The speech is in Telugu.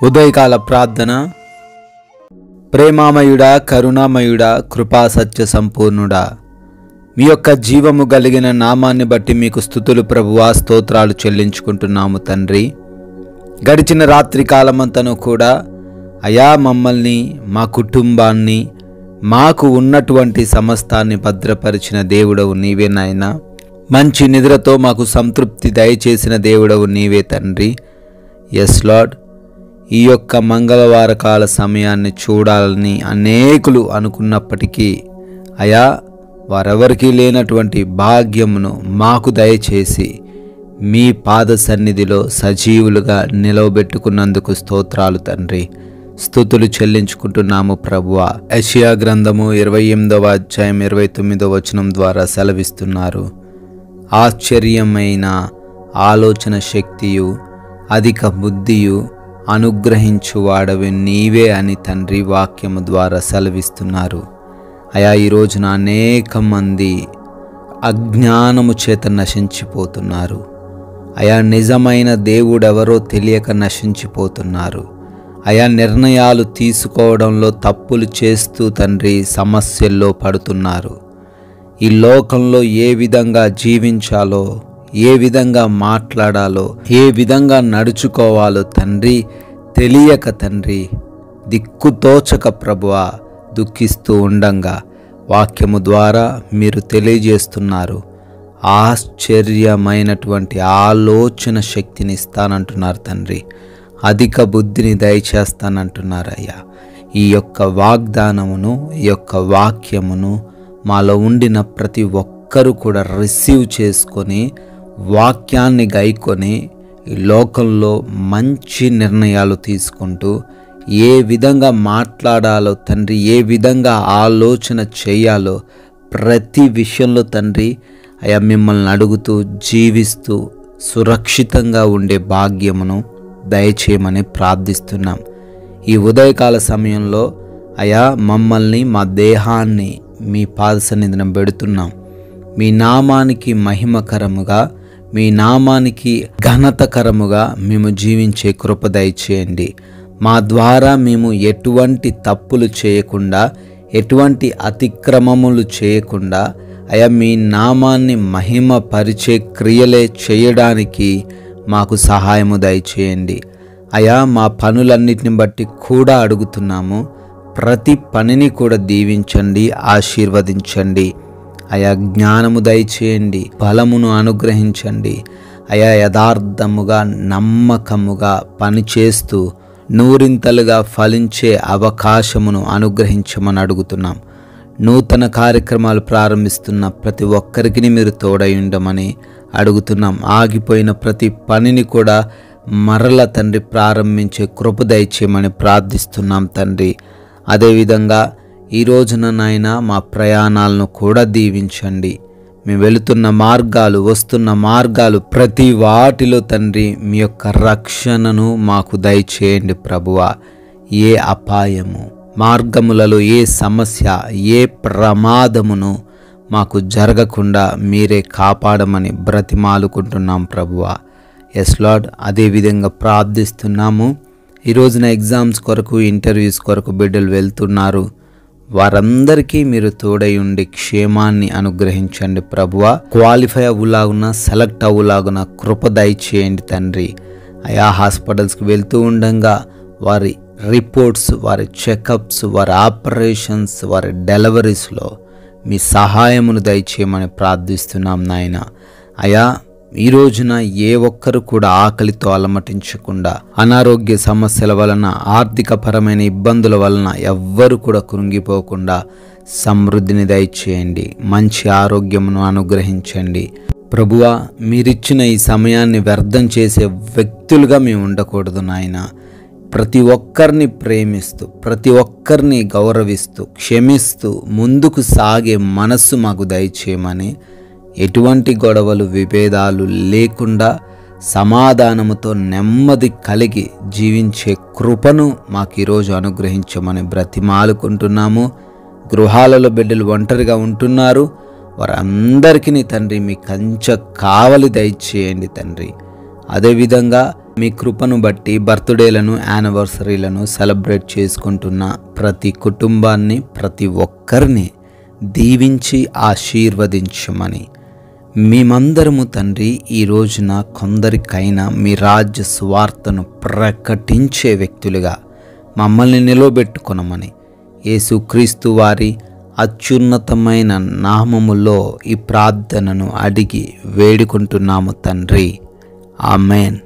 ఉదయకాల ప్రార్థన. ప్రేమామయుడా, కరుణామయుడా, కృపా సత్య సంపూర్ణుడా, మీ యొక్క జీవము కలిగిన నామాన్ని బట్టి మీకు స్తుతులు ప్రభువా, స్తోత్రాలు చెల్లించుకుంటున్నాము తండ్రి. గడిచిన రాత్రి కాలమంతను కూడా అయా మమ్మల్ని, మా కుటుంబాన్ని, మాకు ఉన్నటువంటి సమస్తాన్ని భద్రపరిచిన దేవుడవు నీవే నాయనా. మంచి నిద్రతో మాకు సంతృప్తి దయచేసిన దేవుడవు నీవే తండ్రి. ఎస్ లార్డ్, ఈ యొక్క మంగళవార కాల సమయాన్ని చూడాలని అనేకులు అనుకున్నప్పటికీ అయా వారెవరికీ లేనటువంటి భాగ్యమును మాకు దయచేసి మీ పాద సన్నిధిలో సజీవులుగా నిలవబెట్టుకున్నందుకు స్తోత్రాలు తండ్రి. స్తుతులు చెల్లించుకుంటున్నాము ప్రభువా. యెషయా గ్రంథము 28వ అధ్యాయం 29వ వచనం ద్వారా సెలవిస్తున్నారు. ఆశ్చర్యమైన ఆలోచన శక్తియు అధిక బుద్ధియు అనుగ్రహించువాడవి నీవే అని తండ్రి వాక్యము ద్వారా సెలవిస్తున్నారు. అయా ఈ రోజున అనేక మంది అజ్ఞానము చేత నశించిపోతున్నారు. అయా నిజమైన దేవుడెవరో తెలియక నశించిపోతున్నారు. అయా నిర్ణయాలు తీసుకోవడంలో తప్పులు చేస్తూ తండ్రి సమస్యల్లో పడుతున్నారు. ఈ లోకంలో ఏ విధంగా జీవించాలో, ఏ విధంగా మాట్లాడాలో, ఏ విధంగా నడుచుకోవాలో తండ్రి తెలియక తండ్రి దిక్కుతోచక ప్రభువా దుఃఖిస్తూ ఉండంగా వాక్యము ద్వారా మీరు తెలియజేస్తున్నారు. ఆశ్చర్యమైనటువంటి ఆలోచన శక్తిని ఇస్తానంటున్నారు తండ్రి. అధిక బుద్ధిని దయచేస్తానంటున్నారు అయ్యా. ఈ యొక్క వాగ్దానమును, ఈ యొక్క వాక్యమును మాలో ఉండిన ప్రతి ఒక్కరూ కూడా రిసీవ్ చేసుకొని వాక్యాన్ని గైకొని ఈ లోకంలో మంచి నిర్ణయాలు తీసుకుంటూ ఏ విధంగా మాట్లాడాలో తండ్రి, ఏ విధంగా ఆలోచన చేయాలో ప్రతి విషయంలో తండ్రి అయా మిమ్మల్ని అడుగుతూ జీవిస్తూ సురక్షితంగా ఉండే భాగ్యమును దయచేయమని ప్రార్థిస్తున్నాం. ఈ ఉదయకాల సమయంలో అయా మమ్మల్ని, మా దేహాన్ని మీ పాద సన్నిధిన పెడుతున్నాం. మీ నామానికి మహిమకరముగా, మీ నామానికి ఘనతకరముగా మేము జీవించే కృప దయచేయండి. మా ద్వారా మేము ఎటువంటి తప్పులు చేయకుండా, ఎటువంటి అతిక్రమములు చేయకుండా అయా మీ నామాన్ని మహిమ పరిచే క్రియలే చేయడానికి మాకు సహాయము దయచేయండి. అయా మా పనులన్నిటిని బట్టి కూడా అడుగుతున్నాము. ప్రతి పనిని కూడా దీవించండి, ఆశీర్వదించండి. అయా జ్ఞానము దయచేయండి, బలమును అనుగ్రహించండి. అయా యథార్థముగా, నమ్మకముగా పనిచేస్తూ నూరింతలుగా ఫలించే అవకాశమును అనుగ్రహించమని అడుగుతున్నాం. నూతన కార్యక్రమాలు ప్రారంభిస్తున్న ప్రతి ఒక్కరికి మీరు తోడై ఉండమని అడుగుతున్నాం. ఆగిపోయిన ప్రతి పనిని కూడా మరల తండ్రి ప్రారంభించే కృప దయచేయమని ప్రార్థిస్తున్నాం తండ్రి. అదేవిధంగా ఈ రోజున నాయన మా ప్రయాణాలను కూడా దీవించండి. మేము వెళుతున్న మార్గాలు, వస్తున్న మార్గాలు ప్రతి వాటిలో తండ్రి మీ యొక్క రక్షణను మాకు దయచేయండి ప్రభువా. ఏ అపాయము, మార్గములలో ఏ సమస్య, ఏ ప్రమాదమును మాకు జరగకుండా మీరే కాపాడమని బ్రతిమాలుకుంటున్నాం ప్రభువా. ఎస్ లార్డ్, అదేవిధంగా ప్రార్థిస్తున్నాము. ఈ రోజున ఎగ్జామ్స్ కొరకు, ఇంటర్వ్యూస్ కొరకు బిడ్డలు వెళ్తున్నారు. వారందరికీ మీరు తోడై ఉండి క్షేమాన్ని అనుగ్రహించండి ప్రభువా. క్వాలిఫై అవ్వులాగున, సెలెక్ట్ అవ్వులాగున కృప దయచేయండి తండ్రి. అయా హాస్పిటల్స్కి వెళ్తూ ఉండగా వారి రిపోర్ట్స్, వారి చెకప్స్, వారి ఆపరేషన్స్, వారి డెలివరీస్లో మీ సహాయమును దయచేయమని ప్రార్థిస్తున్నాం నాయన. అయా ఈ రోజున ఏ ఒక్కరు కూడా ఆకలితో అలమటించకుండా, అనారోగ్య సమస్యల వలన, ఆర్థికపరమైన ఇబ్బందుల వలన ఎవ్వరు కూడా కృంగిపోకుండా సమృద్ధిని దయచేయండి. మంచి ఆరోగ్యమును అనుగ్రహించండి ప్రభువా. మీరిచ్చిన ఈ సమయాన్ని వ్యర్థం చేసే వ్యక్తులుగా మేము ఉండకూడదు నాయన. ప్రతి ఒక్కరిని ప్రేమిస్తూ, ప్రతి ఒక్కరిని గౌరవిస్తూ, క్షమిస్తూ ముందుకు సాగే మనస్సు మాకు దయచేయమని, ఎటువంటి గొడవలు, విభేదాలు లేకుండా సమాధానముతో నెమ్మది కలిగి జీవించే కృపను మాకు ఈరోజు అనుగ్రహించమని బ్రతిమాలుకుంటున్నాము. గృహాలలో బిడ్డలు ఒంటరిగా ఉంటున్నారు. వారందరికీ తండ్రి మీ కంచె కావలి దయచేయండి తండ్రి. అదేవిధంగా మీ కృపను బట్టి బర్త్డేలను, యానివర్సరీలను సెలబ్రేట్ చేసుకుంటున్న ప్రతి కుటుంబాన్ని, ప్రతి ఒక్కరిని దీవించి ఆశీర్వదించమని, మేమందరము తండ్రి ఈ రోజున కొందరికైనా మీ రాజ్య సువార్తను ప్రకటించే వ్యక్తులుగా మమ్మల్ని నిలబెట్టుకొనమని యేసుక్రీస్తు వారి అత్యున్నతమైన నామములో ఈ ప్రార్థనను అడిగి వేడుకుంటున్నాము తండ్రి. ఆమేన్.